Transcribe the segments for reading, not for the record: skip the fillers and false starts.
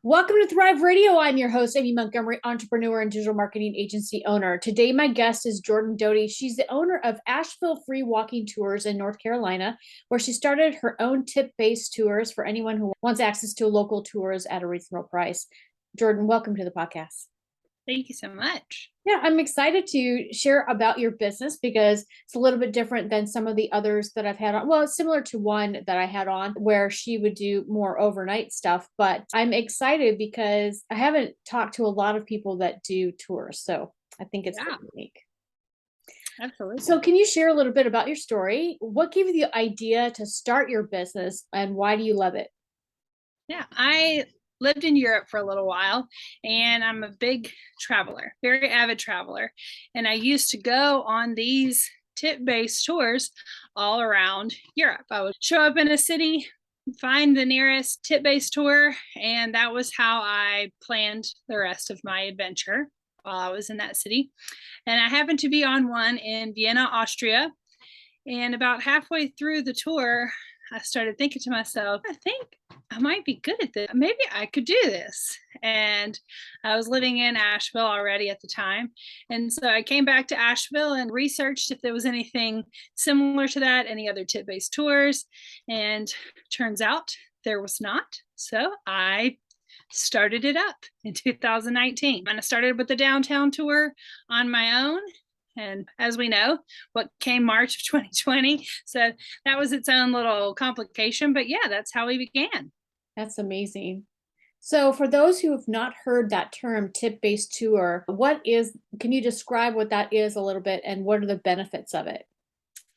Welcome to Thrive Radio. I'm your host, Amy Montgomery, entrepreneur and digital marketing agency owner. Today, my guest is Jordan Doty. She's the owner of Asheville Free Walking Tours in North Carolina, where she started her own tip-based tours for anyone who wants access to local tours at a reasonable price. Jordan, welcome to the podcast. Thank you so much. Yeah, I'm excited to share about your business because it's a little bit different than some of the others that I've had on. Well, it's similar to one that I had on where she would do more overnight stuff, but I'm excited because I haven't talked to a lot of people that do tours. So I think it's Yeah, unique. absolutely. So, can you share a little bit about your story? What gave you the idea to start your business and why do you love it? Yeah, I lived in Europe for a little while and I'm a big traveler, very avid traveler. And I used to go on these tip-based tours all around Europe. I would show up in a city, find the nearest tip-based tour, and that was how I planned the rest of my adventure while I was in that city. And I happened to be on one in Vienna, Austria. And about halfway through the tour, I started thinking to myself, I think I might be good at this. Maybe I could do this. And I was living in Asheville already at the time. And so I came back to Asheville and researched if there was anything similar to that, any other tip based tours. And turns out there was not. So I started it up in 2019. And I started with the downtown tour on my own. And as we know, what came March of 2020. So that was its own little complication. But yeah, that's how we began. That's amazing. So, for those who have not heard that term tip-based tour, can you describe what that is a little bit and what are the benefits of it?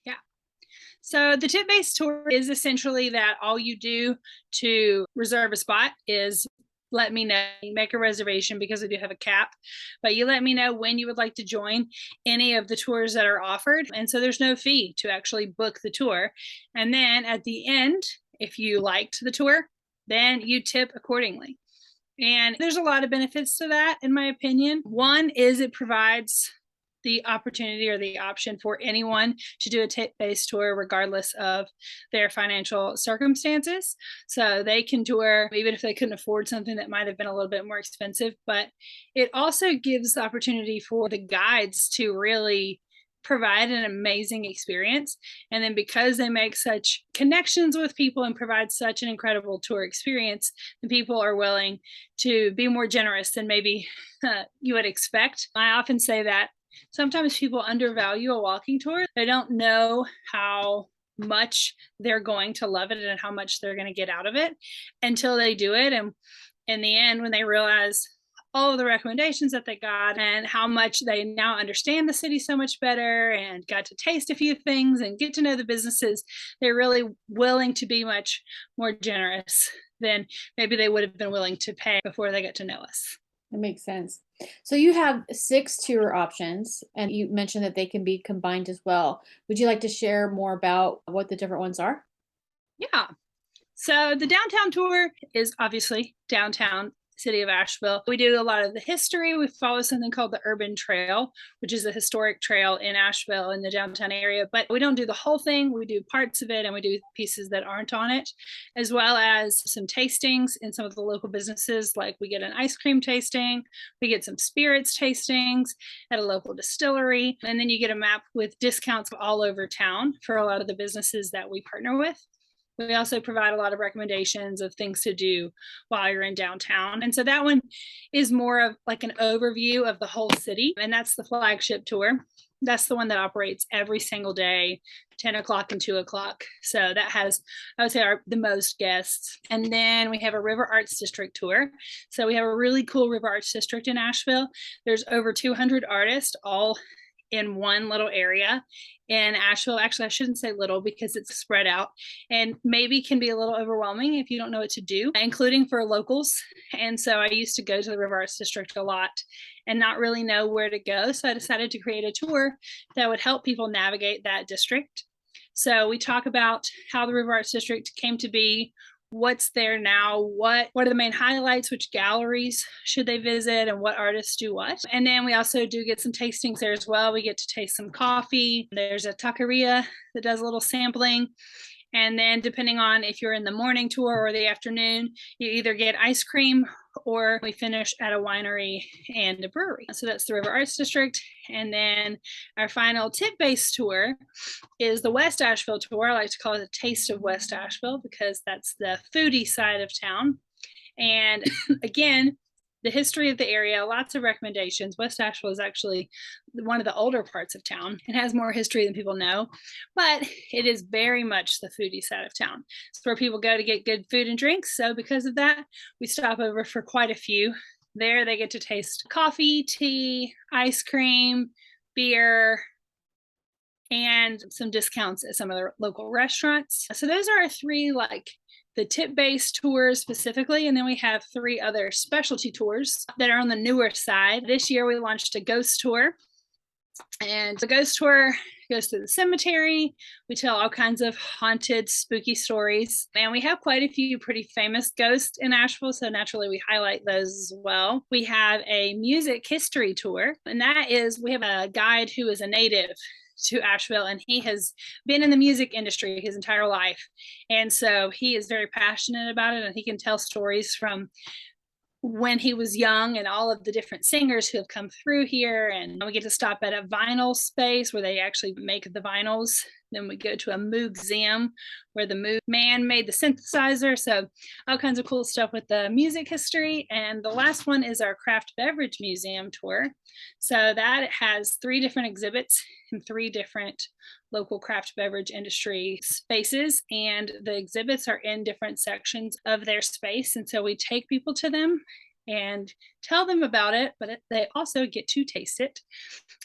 Yeah. So the tip based tour is essentially that all you do to reserve a spot is let me know, make a reservation because we do have a cap, but you let me know when you would like to join any of the tours that are offered. And so there's no fee to actually book the tour. And then at the end, if you liked the tour, then you tip accordingly. And there's a lot of benefits to that, in my opinion. One is it provides the opportunity or the option for anyone to do a tip-based tour regardless of their financial circumstances. So they can tour even if they couldn't afford something that might have been a little bit more expensive. But it also gives the opportunity for the guides to really provide an amazing experience. And then because they make such connections with people and provide such an incredible tour experience, the people are willing to be more generous than maybe you would expect. I often say that sometimes people undervalue a walking tour. They don't know how much they're going to love it and how much they're going to get out of it until they do it. And in the end, when they realize all of the recommendations that they got and how much they now understand the city so much better and got to taste a few things and get to know the businesses, they're really willing to be much more generous than maybe they would have been willing to pay before they got to know us. That makes sense. So you have 6 tour options, and you mentioned that they can be combined as well. Would you like to share more about what the different ones are? Yeah. So the downtown tour is obviously downtown city of Asheville. We do a lot of the history. We follow something called the Urban Trail, which is a historic trail in Asheville in the downtown area, but we don't do the whole thing. We do parts of it and we do pieces that aren't on it, as well as some tastings in some of the local businesses. Like we get an ice cream tasting, we get some spirits tastings at a local distillery, and then you get a map with discounts all over town for a lot of the businesses that we partner with. We also provide a lot of recommendations of things to do while you're in downtown. And so that one is more of like an overview of the whole city. And that's the flagship tour. That's the one that operates every single day, 10 o'clock and 2 o'clock. So that has, I would say, the most guests. And then we have a River Arts District tour. So we have a really cool River Arts District in Asheville. There's over 200 artists all in one little area in Asheville. Actually, I shouldn't say little because it's spread out and maybe can be a little overwhelming if you don't know what to do, including for locals. And so I used to go to the River Arts District a lot and not really know where to go. So I decided to create a tour that would help people navigate that district. So we talk about how the River Arts District came to be, what's there now, what are the main highlights, which galleries should they visit, and what artists do what. And then we also do get some tastings there as well. We get to taste some coffee. There's a taqueria that does a little sampling. And then depending on if you're in the morning tour or the afternoon, you either get ice cream or we finish at a winery and a brewery. So that's the River Arts District. And then our final tip-based tour is the West Asheville tour. I like to call it a taste of West Asheville because that's the foodie side of town. And again, the history of the area, lots of recommendations. West Asheville is actually one of the older parts of town. It has more history than people know, but it is very much the foodie side of town. It's where people go to get good food and drinks. So because of that, we stop over for quite a few. There they get to taste coffee, tea, ice cream, beer, and some discounts at some of the local restaurants. So those are our three, like the tip-based tours specifically, and then we have three other specialty tours that are on the newer side. This year we launched a ghost tour, and the ghost tour goes through the cemetery. We tell all kinds of haunted, spooky stories, and we have quite a few pretty famous ghosts in Asheville, so naturally we highlight those as well. We have a music history tour, and that is, we have a guide who is a native to Asheville, and he has been in the music industry his entire life. And so he is very passionate about it, and he can tell stories from when he was young and all of the different singers who have come through here. And we get to stop at a vinyl space where they actually make the vinyls. Then we go to a museum where the Moog man made the synthesizer. So all kinds of cool stuff with the music history. And the last one is our craft beverage museum tour. So that has 3 different exhibits in 3 different local craft beverage industry spaces. And the exhibits are in different sections of their space. And so we take people to them and tell them about it, but they also get to taste it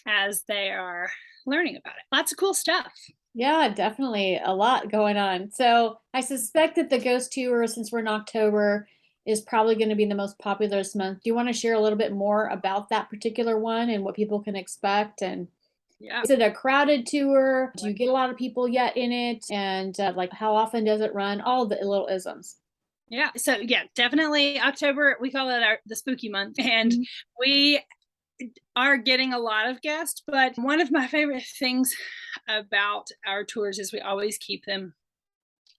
as they are learning about it. Lots of cool stuff. Yeah, definitely a lot going on. So I suspect that the ghost tour, since we're in October, is probably going to be the most popular this month. Do you want to share a little bit more about that particular one and what people can expect? And Yeah. is it a crowded tour? Do you get a lot of people yet in it? And like, how often does it run? All the little isms. Yeah. So yeah, definitely October. We call it the spooky month, and we are getting a lot of guests. But one of my favorite things about our tours is we always keep them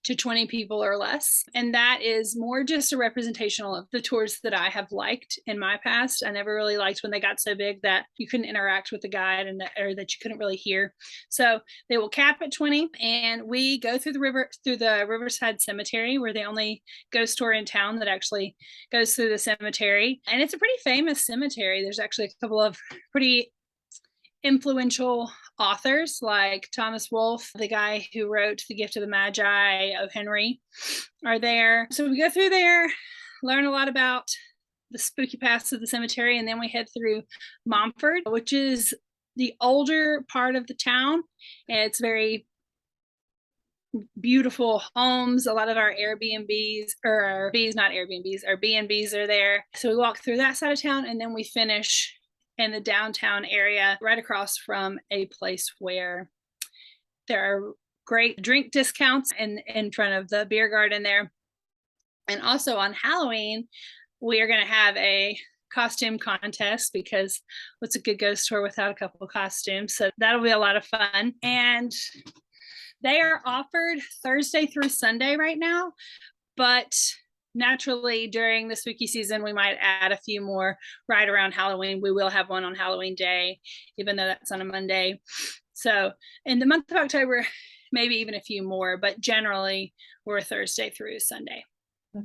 to 20 people or less. And that is more just a representational of the tours that I have liked in my past. I never really liked when they got so big that you couldn't interact with the guide or that you couldn't really hear. So they will cap at 20, and we go through the Riverside Cemetery. We're the only ghost tour in town that actually goes through the cemetery. And it's a pretty famous cemetery. There's actually a couple of pretty influential authors like Thomas Wolfe, the guy who wrote The Gift of the Magi, O. Henry, are there. So we go through there, learn a lot about the spooky past of the cemetery, and then we head through Montford, which is the older part of the town. It's very beautiful homes. A lot of our Airbnbs, or our Bs, not Airbnbs, our B&Bs are there. So we walk through that side of town, and then we finish in the downtown area, right across from a place where there are great drink discounts in front of the beer garden there. And also on Halloween, we are going to have a costume contest, because what's a good ghost tour without a couple of costumes? So that'll be a lot of fun. And they are offered Thursday through Sunday right now, but naturally during the spooky season we might add a few more right around Halloween. We will have one on Halloween day, even though that's on a Monday. So in the month of October, maybe even a few more, but generally we're Thursday through Sunday.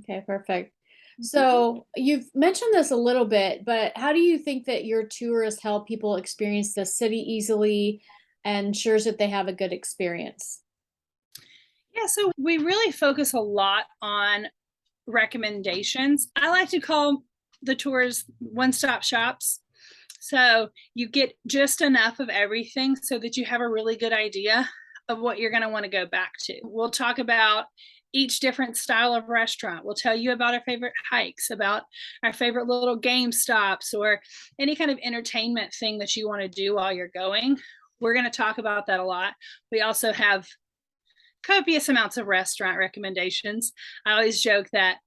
Okay, perfect. So you've mentioned this a little bit, but how do you think that your tours help people experience the city easily and ensures that they have a good experience? Yeah, so we really focus a lot on recommendations. I like to call the tours one-stop shops. So you get just enough of everything so that you have a really good idea of what you're going to want to go back to. We'll talk about each different style of restaurant. We'll tell you about our favorite hikes, about our favorite little game stops, or any kind of entertainment thing that you want to do while you're going. We're going to talk about that a lot. We also have copious amounts of restaurant recommendations. I always joke that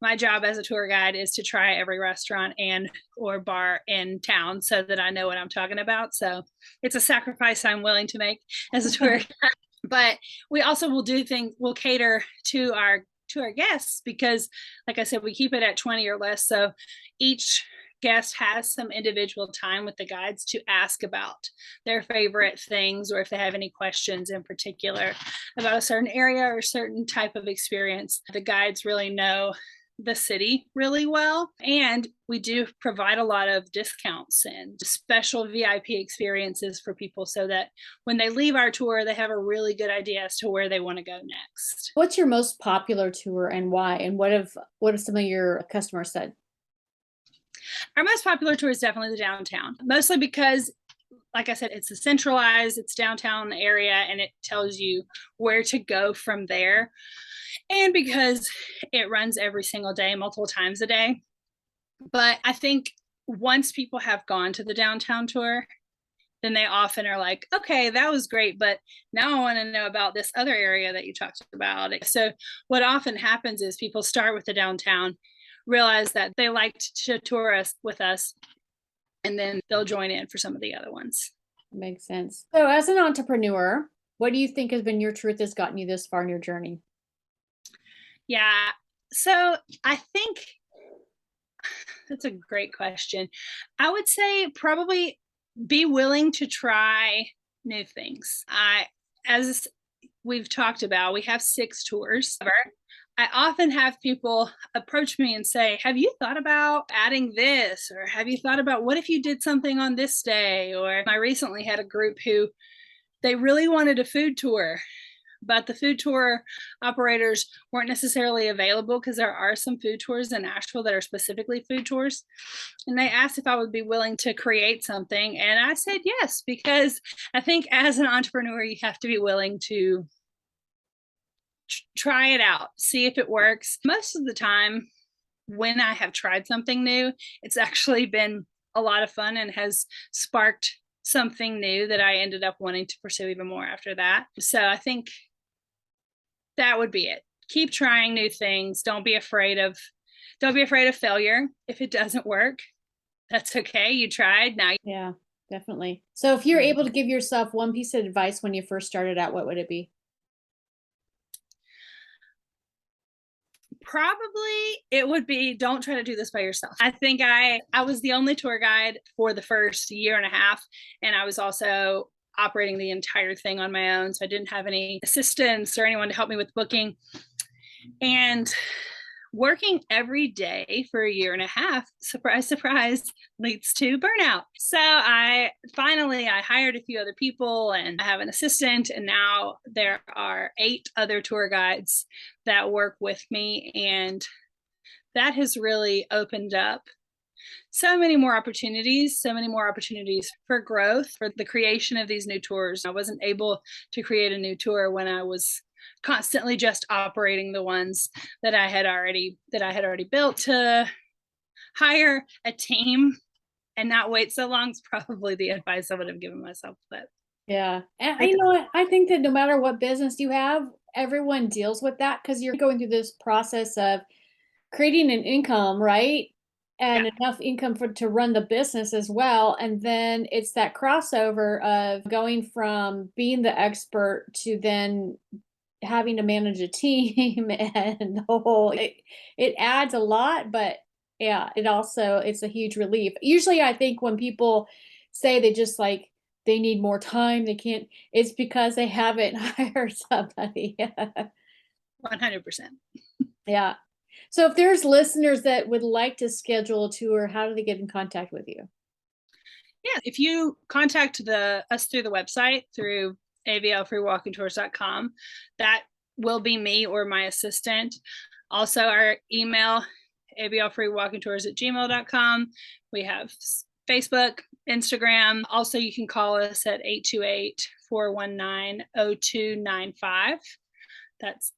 my job as a tour guide is to try every restaurant and or bar in town so that I know what I'm talking about. So it's a sacrifice I'm willing to make as a tour guide. But we also will do things, we'll cater to our guests because, like I said, we keep it at 20 or less. So each guest has some individual time with the guides to ask about their favorite things, or if they have any questions in particular about a certain area or a certain type of experience. The guides really know the city really well, and we do provide a lot of discounts and special VIP experiences for people so that when they leave our tour they have a really good idea as to where they want to go next. What's your most popular tour and why? And what have some of your customers said? Our most popular tour is definitely the downtown, mostly because, like I said, it's a centralized, it's downtown area, and it tells you where to go from there. And because it runs every single day, multiple times a day. But I think once people have gone to the downtown tour, then they often are like, okay, that was great, but now I want to know about this other area that you talked about. So what often happens is people start with the downtown, realize that they liked to tour us with us, and then they'll join in for some of the other ones. Makes sense. So as an entrepreneur, what do you think has been your truth that's gotten you this far in your journey? Yeah. So I think that's a great question. I would say probably be willing to try new things. As we've talked about, we have 6 tours. I often have people approach me and say, have you thought about adding this? Or have you thought about what if you did something on this day? Or I recently had a group who they really wanted a food tour, but the food tour operators weren't necessarily available because there are some food tours in Asheville that are specifically food tours. And they asked if I would be willing to create something. And I said yes, because I think as an entrepreneur, you have to be willing to try it out, see if it works. Most of the time, when I have tried something new, it's actually been a lot of fun and has sparked something new that I ended up wanting to pursue even more after that. So I think that would be it. Keep trying new things. Don't be afraid of failure. If it doesn't work, that's okay. You tried. Now. Yeah, definitely. So if you're able to give yourself one piece of advice when you first started out, what would it be? Probably it would be, don't try to do this by yourself. I think I was the only tour guide for the first year and a half, and I was also operating the entire thing on my own. So I didn't have any assistants or anyone to help me with booking. And working every day for a year and a half, surprise, surprise, leads to burnout. So I hired a few other people, and I have an assistant, and now there are 8 other tour guides that work with me. And that has really opened up so many more opportunities for growth, for the creation of these new tours. I wasn't able to create a new tour when I was constantly just operating the ones that I had already built. To hire a team and not wait so long is probably the advice I would have given myself. But Yeah. And you know what? I think that no matter what business you have, everyone deals with that because you're going through this process of creating an income, right? And yeah, enough income to run the business as well. And then it's that crossover of going from being the expert to then having to manage a team and the whole it adds a lot, but yeah, it's a huge relief. Usually I think when people say they just like they need more time, they can't, it's because they haven't hired somebody. 100%. Yeah. So if there's listeners that would like to schedule a tour, how do they get in contact with you? Yeah, if you contact us through the website, through avlfreewalkingtours.com, that will be me or my assistant. Also, our email, avlfreewalkingtours@gmail.com. We have Facebook, Instagram. Also, you can call us at 828-419-0295.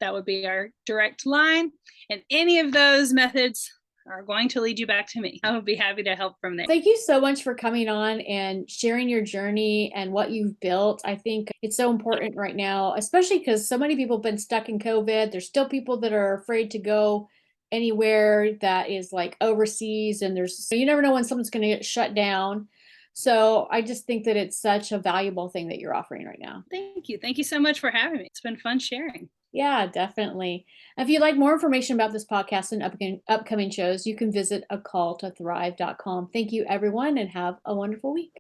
That would be our direct line. And any of those methods are going to lead you back to me. I would be happy to help from there. Thank you so much for coming on and sharing your journey and what you've built. I think it's so important right now, especially because so many people have been stuck in COVID. There's still people that are afraid to go anywhere that is like overseas, and you never know when someone's going to get shut down. So I just think that it's such a valuable thing that you're offering right now. Thank you. Thank you so much for having me. It's been fun sharing. Yeah, definitely. If you'd like more information about this podcast and upcoming shows, you can visit acalltothrive.com. Thank you, everyone, and have a wonderful week.